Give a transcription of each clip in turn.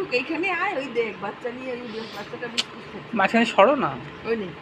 Biscuit এইখানে আয়, ওই দেখ বাচ্চা নিয়ে ওই বাচ্চাটা বিস্কুট খাচ্ছে। মাঝখানে সরো না। ওই নেই।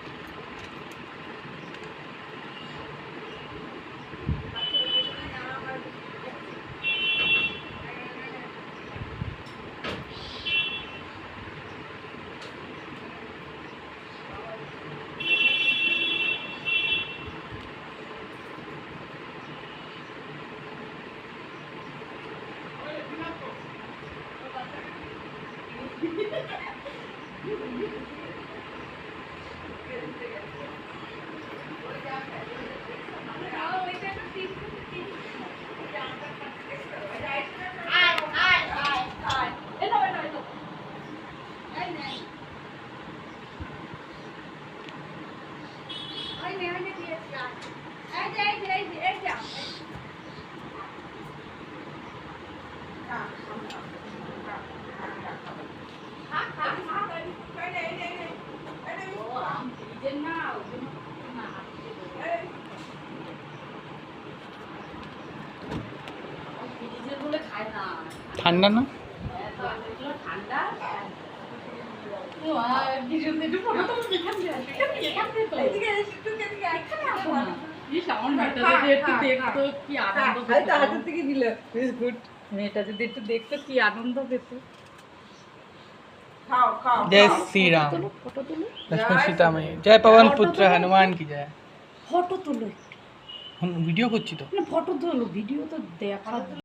ঠান্ডা না? মেয়েটা যদি একটু দেখতো কি আনন্দ পেত। जय श्री राम लक्ष्मण सीता मैया जय पवन पुत्र हनुमान की जय। ফটো তুলো, हम वीडियो করছি তো। না ফটো তোলো, ভিডিও তো দেখা